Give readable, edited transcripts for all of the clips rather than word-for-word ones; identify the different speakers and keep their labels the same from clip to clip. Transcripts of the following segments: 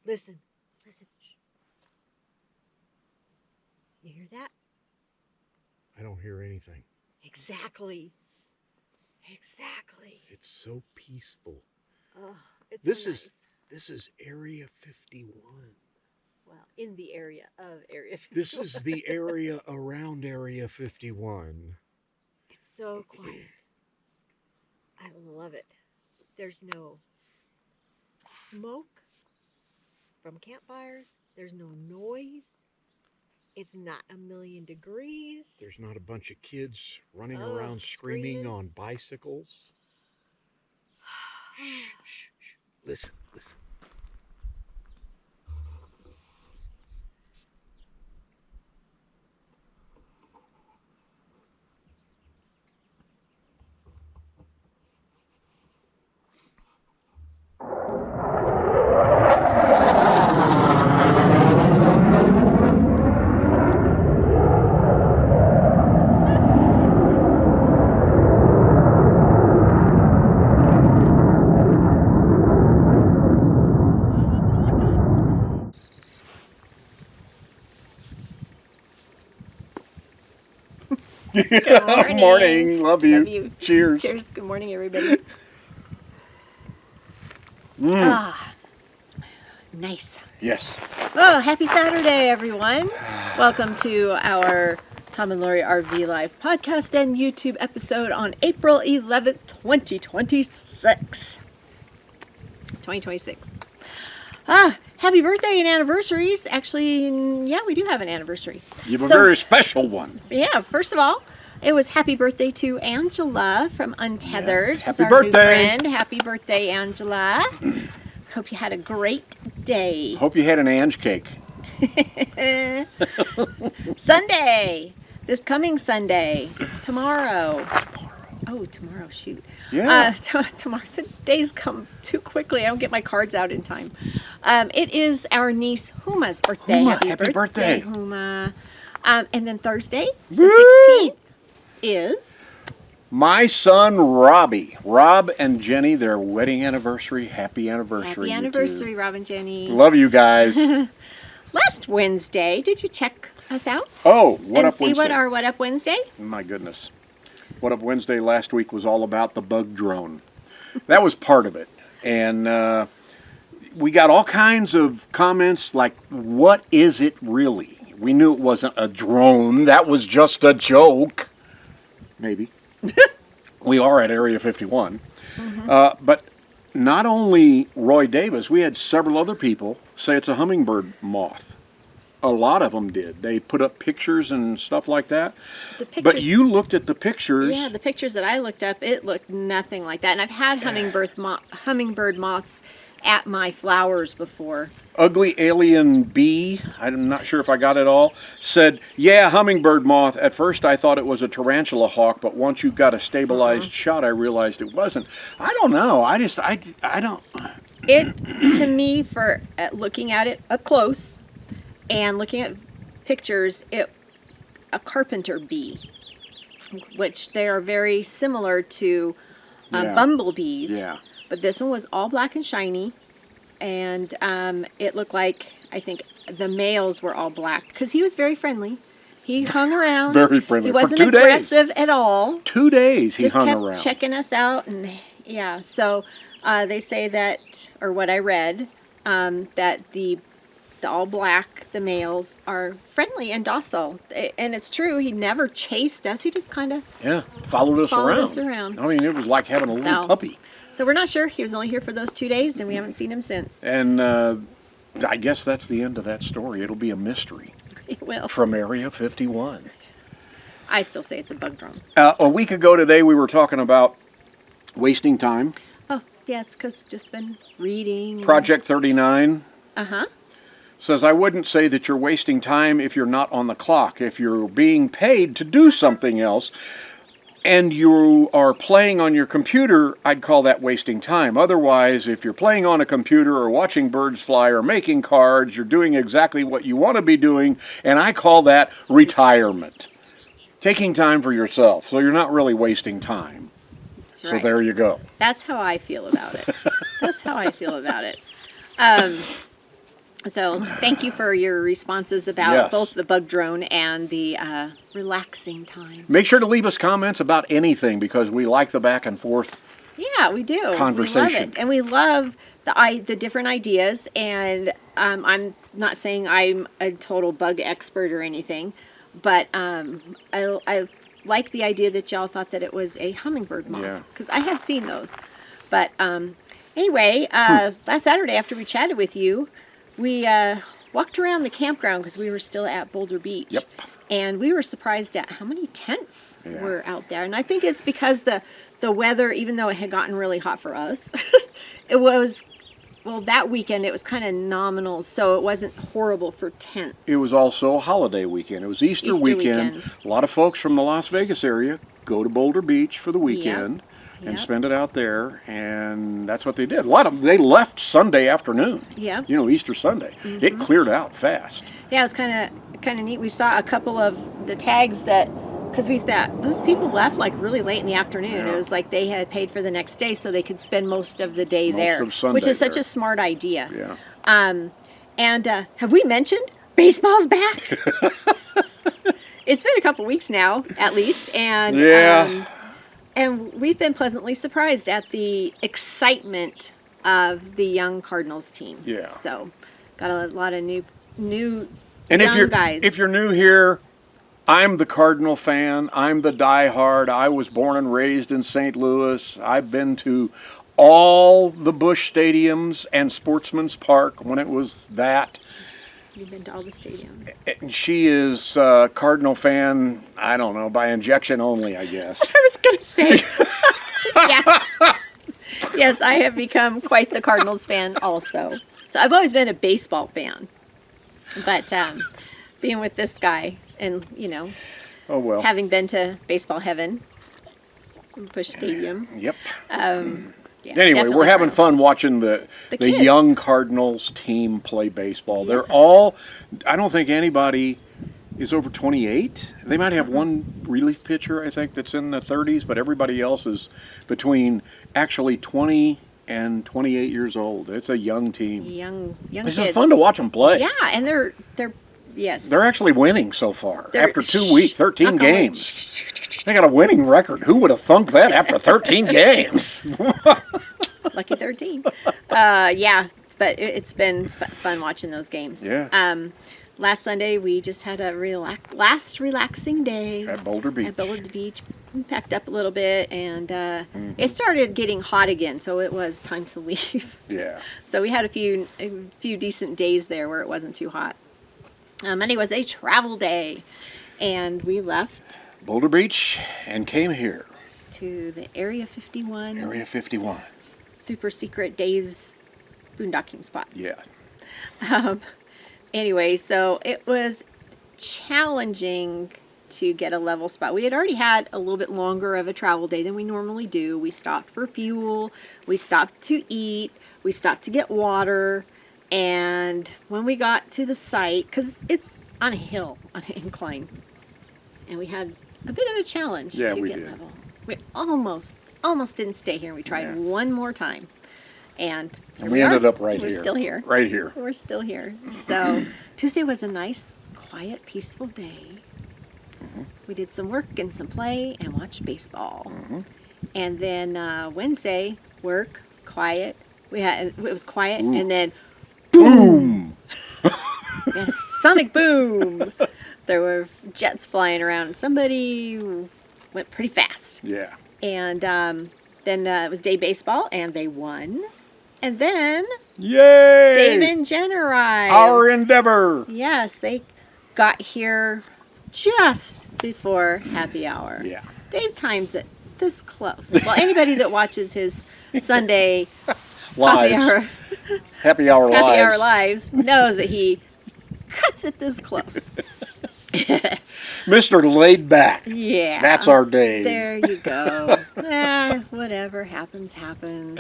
Speaker 1: Listen. Listen. Shh. You hear that?
Speaker 2: I don't hear anything.
Speaker 1: Exactly. Exactly.
Speaker 2: It's so peaceful.
Speaker 1: Oh, it's
Speaker 2: This
Speaker 1: so nice.
Speaker 2: This is Area 51.
Speaker 1: Well, in the area of Area 51.
Speaker 2: This is the area around Area 51.
Speaker 1: It's so quiet. I love it. There's no smoke from campfires. There's no noise. It's not 1,000,000 degrees.
Speaker 2: There's not a bunch of kids running around screaming on bicycles. Shh, shh, shh. Listen, listen.
Speaker 1: Good morning.
Speaker 2: Love you. Love you. Cheers.
Speaker 1: Cheers. Good morning, everybody. Ah, nice.
Speaker 2: Yes.
Speaker 1: Oh, happy Saturday, everyone. Welcome to our Tom and Lori RV Live podcast and YouTube episode on April 11th, 2026. 2026. Happy birthday and anniversaries. Actually, yeah, we do have an anniversary.
Speaker 2: You have a very special one.
Speaker 1: Yeah, first of all, it was happy birthday to Angela from Untethered.
Speaker 2: Yes.
Speaker 1: She's
Speaker 2: Happy
Speaker 1: our
Speaker 2: birthday.
Speaker 1: new friend. Happy birthday, Angela. Hope you had a great day.
Speaker 2: Hope you had an Ange cake.
Speaker 1: Sunday. This coming Sunday. Tomorrow. Oh, tomorrow, shoot.
Speaker 2: Yeah.
Speaker 1: Tomorrow, the days come too quickly. I don't get my cards out in time. It is our niece Huma's birthday.
Speaker 2: Huma, happy birthday.
Speaker 1: Huma. And then Thursday, the 16th, is...
Speaker 2: My son, Robbie. Rob and Jenny, their wedding anniversary. Happy anniversary.
Speaker 1: Happy anniversary, Rob and Jenny.
Speaker 2: Love you guys.
Speaker 1: Last Wednesday, did you check us out?
Speaker 2: Oh, What Up Wednesday?
Speaker 1: And see what our What Up Wednesday?
Speaker 2: My goodness. What Up Wednesday last week was all about the bug drone. That was part of it. And we got all kinds of comments like, what is it really? We knew it wasn't a drone. That was just a joke. Maybe. We are at Area 51. Mm-hmm. But not only Roy Davis, we had several other people say it's a hummingbird moth. A lot of them did. They put up pictures and stuff like that. But you looked at the pictures.
Speaker 1: Yeah, the pictures that I looked up, it looked nothing like that. And I've had hummingbird moths at my flowers before.
Speaker 2: Ugly Alien B, I'm not sure if I got it all, said, yeah, hummingbird moth. At first I thought it was a tarantula hawk, but once you got a stabilized shot, I realized it wasn't. I don't know. I don't.
Speaker 1: It, to me, for looking at it up close and looking at pictures, a carpenter bee, which they are very similar to bumblebees.
Speaker 2: Yeah.
Speaker 1: But this one was all black and shiny, and it looked like, I think, the males were all black, because he was very friendly. He hung around.
Speaker 2: Very friendly.
Speaker 1: He wasn't
Speaker 2: For 2 days.
Speaker 1: aggressive at all.
Speaker 2: 2 days he hung
Speaker 1: Just
Speaker 2: around.
Speaker 1: kept checking us out, and yeah, so they say that, or what I read, that the all black, the males, are friendly and docile. And it's true, he never chased us. He just kind of
Speaker 2: followed us around. I mean, it was like having a little puppy.
Speaker 1: So we're not sure. He was only here for those 2 days, and we haven't seen him since.
Speaker 2: And I guess that's the end of that story. It'll be a mystery.
Speaker 1: It will.
Speaker 2: From Area 51.
Speaker 1: I still say it's a bug drone.
Speaker 2: A week ago today, we were talking about wasting time.
Speaker 1: Oh, yes, because I've just been reading.
Speaker 2: Project 39.
Speaker 1: Uh-huh.
Speaker 2: Says, I wouldn't say that you're wasting time if you're not on the clock. If you're being paid to do something else and you are playing on your computer, I'd call that wasting time. Otherwise, if you're playing on a computer or watching birds fly or making cards, you're doing exactly what you want to be doing, and I call that retirement. Taking time for yourself, so you're not really wasting time.
Speaker 1: That's right.
Speaker 2: So there you go.
Speaker 1: That's how I feel about it. That's how I feel about it. So thank you for your responses about
Speaker 2: Yes.
Speaker 1: both the bug drone and the relaxing time.
Speaker 2: Make sure to leave us comments about anything because we like the back and forth.
Speaker 1: Yeah, we do.
Speaker 2: Conversation.
Speaker 1: We love it. And we love the different ideas. And I'm not saying I'm a total bug expert or anything, but I like the idea that y'all thought that it was a hummingbird moth.
Speaker 2: Yeah.
Speaker 1: Because I have seen those. But anyway, last Saturday after we chatted with you, we walked around the campground because we were still at Boulder Beach.
Speaker 2: Yep.
Speaker 1: And we were surprised at how many tents
Speaker 2: Yeah.
Speaker 1: were out there. And I think it's because the weather, even though it had gotten really hot for us, it was, well, that weekend it was kind of nominal, so it wasn't horrible for tents.
Speaker 2: It was also a holiday weekend. It was Easter weekend. A lot of folks from the Las Vegas area go to Boulder Beach for the weekend and
Speaker 1: Yep.
Speaker 2: spend it out there, and that's what they did. A lot of them, they left Sunday afternoon.
Speaker 1: Yeah.
Speaker 2: You know, Easter Sunday. It cleared out fast.
Speaker 1: Yeah, it was kind of neat. We saw a couple of the tags that, because we thought those people left like really late in the afternoon.
Speaker 2: Yeah.
Speaker 1: It was like they had paid for the next day so they could spend most of the day there,
Speaker 2: of Sunday
Speaker 1: which is such
Speaker 2: there.
Speaker 1: a smart idea.
Speaker 2: Yeah.
Speaker 1: And have we mentioned baseball's back? It's been a couple weeks now, at least, and
Speaker 2: Yeah.
Speaker 1: and we've been pleasantly surprised at the excitement of the young Cardinals team.
Speaker 2: Yeah.
Speaker 1: So, got a lot of new
Speaker 2: And
Speaker 1: young guys.
Speaker 2: if you're new here, I'm the Cardinal fan. I'm the diehard. I was born and raised in St. Louis. I've been to all the Busch stadiums and Sportsman's Park when it was that.
Speaker 1: You've been to all the stadiums.
Speaker 2: And she is a Cardinal fan, I don't know, by injection only, I guess.
Speaker 1: I was going to say. Yeah. Yes, I have become quite the Cardinals fan also. So I've always been a baseball fan. But being with this guy and, you know,
Speaker 2: Oh, well.
Speaker 1: having been to baseball heaven, Busch Stadium.
Speaker 2: Yep.
Speaker 1: Yeah,
Speaker 2: Anyway,
Speaker 1: definitely
Speaker 2: we're having
Speaker 1: Cardinals.
Speaker 2: fun watching the
Speaker 1: kids.
Speaker 2: young Cardinals team play baseball.
Speaker 1: Yeah.
Speaker 2: They're all, I don't think anybody is over 28. They might have one relief pitcher, I think, that's in the 30s, but everybody else is between actually 20 and 28 years old. It's a young team.
Speaker 1: Young
Speaker 2: It's
Speaker 1: kids.
Speaker 2: just fun to watch them play.
Speaker 1: Yeah, and they're yes.
Speaker 2: They're actually winning so far.
Speaker 1: They're-
Speaker 2: After 2 weeks, 13
Speaker 1: knock on wood.
Speaker 2: games. They got a winning record. Who would have thunk that after 13 games?
Speaker 1: Lucky 13. Yeah, but it's been fun watching those games.
Speaker 2: Yeah.
Speaker 1: Last Sunday, we just had a last relaxing day
Speaker 2: At Boulder Beach.
Speaker 1: at Boulder Beach. We packed up a little bit, and it started getting hot again, so it was time to leave.
Speaker 2: Yeah.
Speaker 1: So we had a few decent days there where it wasn't too hot. Monday was a travel day, and we left
Speaker 2: Boulder Beach and came here.
Speaker 1: to the Area 51
Speaker 2: Area 51.
Speaker 1: super secret Dave's boondocking spot.
Speaker 2: Yeah.
Speaker 1: Anyway, so it was challenging to get a level spot. We had already had a little bit longer of a travel day than we normally do. We stopped for fuel, we stopped to eat, we stopped to get water, and when we got to the site, because it's on a hill, on an incline, and we had a bit of a challenge
Speaker 2: Yeah,
Speaker 1: to
Speaker 2: we
Speaker 1: get
Speaker 2: did.
Speaker 1: level. We almost didn't stay here. We tried
Speaker 2: Yeah.
Speaker 1: one more time, and here
Speaker 2: We
Speaker 1: are.
Speaker 2: ended up right
Speaker 1: We're
Speaker 2: here.
Speaker 1: still here.
Speaker 2: Right here.
Speaker 1: We're still here. So Tuesday was a nice, quiet, peaceful day. We did some work and some play and watched baseball. And then Wednesday, work, quiet. It was quiet, and then
Speaker 2: Boom!
Speaker 1: we had a sonic boom. There were jets flying around. Somebody went pretty fast.
Speaker 2: Yeah.
Speaker 1: And then it was day baseball, and they won. And then
Speaker 2: Yay!
Speaker 1: Dave and Jen arrived.
Speaker 2: Our endeavor.
Speaker 1: Yes, they got here just before happy hour.
Speaker 2: Yeah.
Speaker 1: Dave times it this close. Well, anybody that watches his Sunday
Speaker 2: Lives. Happy hour
Speaker 1: happy
Speaker 2: lives.
Speaker 1: hour lives knows that he cuts it this close.
Speaker 2: Mr. Laid Back.
Speaker 1: Yeah.
Speaker 2: That's our day.
Speaker 1: There you go. Whatever happens, happens.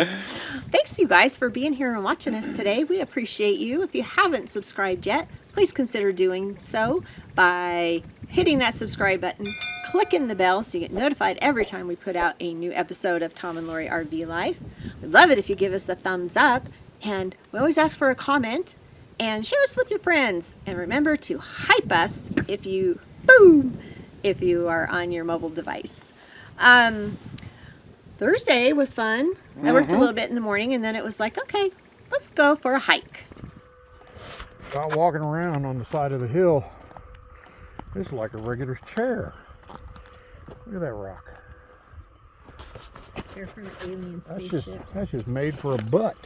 Speaker 1: Thanks, you guys, for being here and watching us today. We appreciate you. If you haven't subscribed yet, please consider doing so by hitting that subscribe button, clicking the bell so you get notified every time we put out a new episode of Tom and Lori RV Life. We'd love it if you give us a thumbs up, and we always ask for a comment. and share us with your friends. And remember to hype us if you are on your mobile device. Thursday was fun. I worked a little bit in the morning, and then it was like, okay, let's go for a hike.
Speaker 2: Got walking around on the side of the hill. It's like a regular chair. Look at that rock.
Speaker 1: They're from an alien
Speaker 2: That's
Speaker 1: spaceship.
Speaker 2: just made for a butt.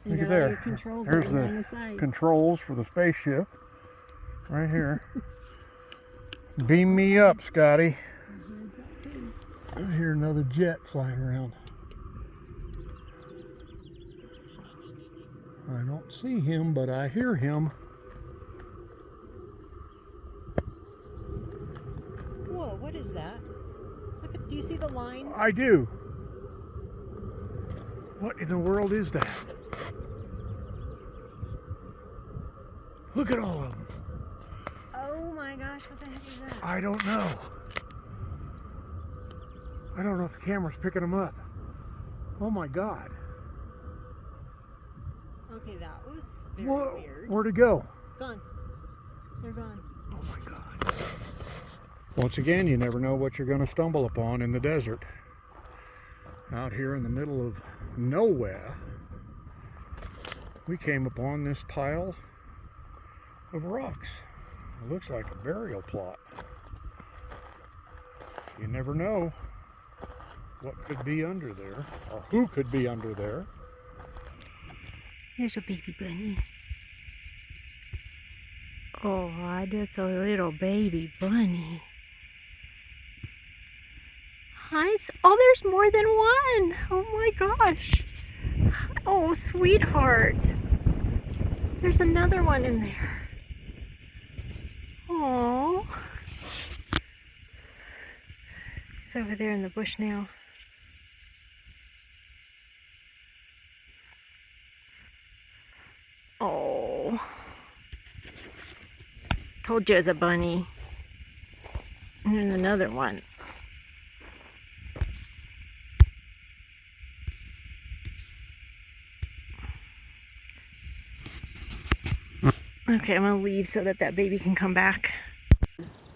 Speaker 2: Look at there. There's the controls for the spaceship. Right here. Beam me up, Scotty. I hear another jet flying around. I don't see him, but I hear him.
Speaker 1: Whoa, what is that? Look at, do you see the lines?
Speaker 2: I do. What in the world is that? Look at all of them.
Speaker 1: Oh my gosh, what the heck is that?
Speaker 2: I don't know. I don't know if the camera's picking them up. Oh my God.
Speaker 1: Okay, that was very
Speaker 2: Whoa,
Speaker 1: weird.
Speaker 2: where'd it go?
Speaker 1: It's gone. They're gone.
Speaker 2: Oh my God. Once again, you never know what you're going to stumble upon in the desert. Out here in the middle of nowhere, we came upon this pile of rocks. It looks like a burial plot. You never know what could be under there, or who could be under there.
Speaker 1: Here's a baby bunny. Oh, that's a little baby bunny. Hi. Oh, there's more than one. Oh my gosh. Oh, sweetheart. There's another one in there. Oh. It's over there in the bush now. Oh. Told you it was a bunny. And there's another one. Okay, I'm gonna leave so that baby can come back.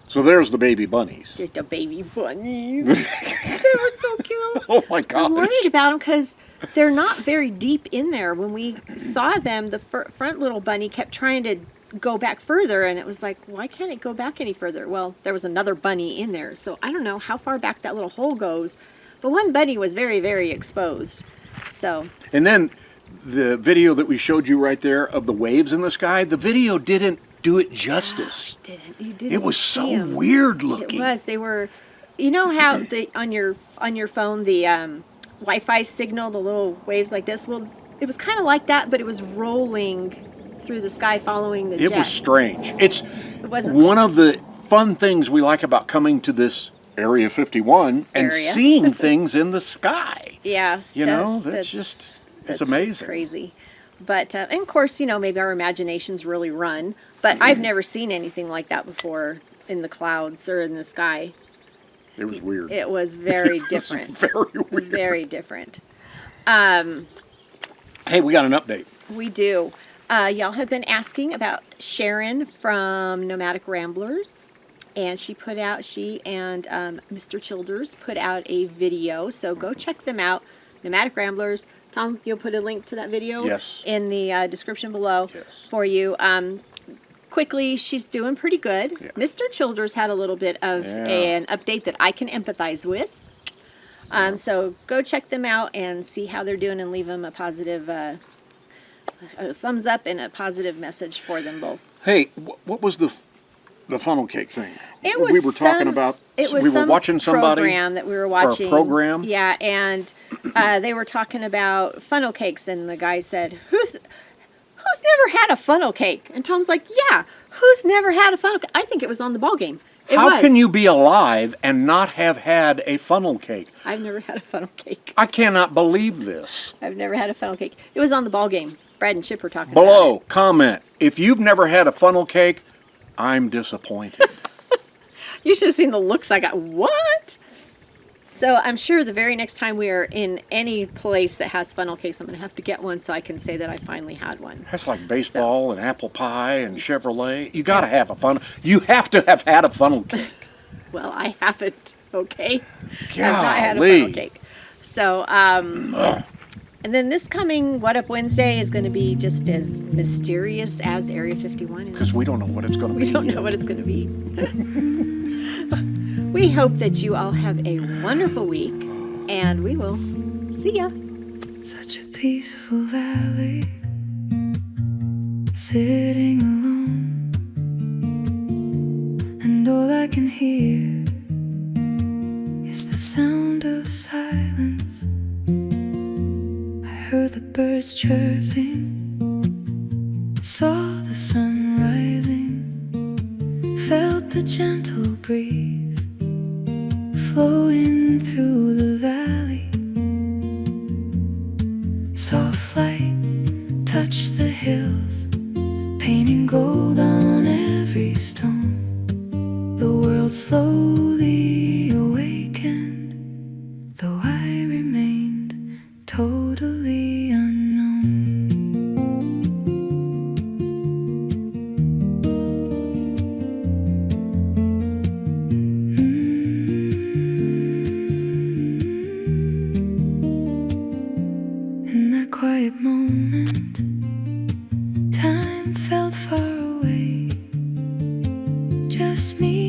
Speaker 2: So there's the baby bunnies.
Speaker 1: Just the baby bunnies. They were so cute.
Speaker 2: Oh my God.
Speaker 1: I'm worried about them because they're not very deep in there. When we saw them, the front little bunny kept trying to go back further, and it was like, why can't it go back any further? Well, there was another bunny in there, so I don't know how far back that little hole goes. But one bunny was very, very exposed. So.
Speaker 2: And then the video that we showed you right there of the waves in the sky, the video didn't do it justice.
Speaker 1: You didn't.
Speaker 2: It was
Speaker 1: see
Speaker 2: so
Speaker 1: them.
Speaker 2: weird looking.
Speaker 1: It was. They were. You know how on your phone the Wi-Fi signal, the little waves like this. Well, it was kind of like that, but it was rolling through the sky, following the jet.
Speaker 2: It was strange. It
Speaker 1: wasn't
Speaker 2: one of the fun things we like about coming to this Area 51 and seeing things in the sky.
Speaker 1: Yeah,
Speaker 2: you know, that's just it's amazing.
Speaker 1: Just crazy. But and of course, you know, maybe our imaginations really run. But I've never seen anything like that before in the clouds or in the sky.
Speaker 2: It was weird.
Speaker 1: It was very different.
Speaker 2: Very weird.
Speaker 1: Very different.
Speaker 2: Hey, we got an update.
Speaker 1: We do. Y'all have been asking about Sharon from Nomadic Ramblers. And she and Mr. Childers put out a video. So go check them out. Nomadic Ramblers. Tom, you'll put a link to that video in the description below for you. Quickly, she's doing pretty good. Yeah. Mr. Childers had a little bit of an update that I can empathize with. So go check them out and see how they're doing and leave them a positive a thumbs up and a positive message for them both.
Speaker 2: Hey, what was the funnel cake thing?
Speaker 1: It was
Speaker 2: we were talking about.
Speaker 1: It was
Speaker 2: we were watching somebody
Speaker 1: program that we were watching.
Speaker 2: Or a program.
Speaker 1: Yeah, and they were talking about funnel cakes, and the guy said, "Who's never had a funnel cake?" And Tom's like, "Yeah, who's never had a funnel cake?" I think it was on the ball game.
Speaker 2: How can you be alive and not have had a funnel cake?
Speaker 1: I've never had a funnel cake.
Speaker 2: I cannot believe this.
Speaker 1: I've never had a funnel cake. It was on the ball game. Brad and Chip were talking
Speaker 2: Below,
Speaker 1: about it.
Speaker 2: comment. If you've never had a funnel cake, I'm disappointed.
Speaker 1: You should have seen the looks I got. What? So I'm sure the very next time we are in any place that has funnel cakes, I'm going to have to get one so I can say that I finally had one.
Speaker 2: That's like baseball and apple pie and Chevrolet. You got to have a funnel. You have to have had a funnel cake.
Speaker 1: Well, I haven't, okay? I've not had a
Speaker 2: Golly.
Speaker 1: funnel cake. So, and then this coming What Up Wednesday is going to be just as mysterious as Area 51 is.
Speaker 2: Because we don't know what it's going to be.
Speaker 1: We don't know what it's going to be. We hope that you all have a wonderful week, and we will see ya.
Speaker 3: Such a peaceful valley, sitting alone, and all I can hear is the sound of silence. I heard the birds chirping, saw the sun rising, felt the gentle breeze flowing through the valley. Soft light touched the hills, painting gold on every stone. The world slowly awakened, though I remained totally unknown. In that quiet moment, time felt far away. Just me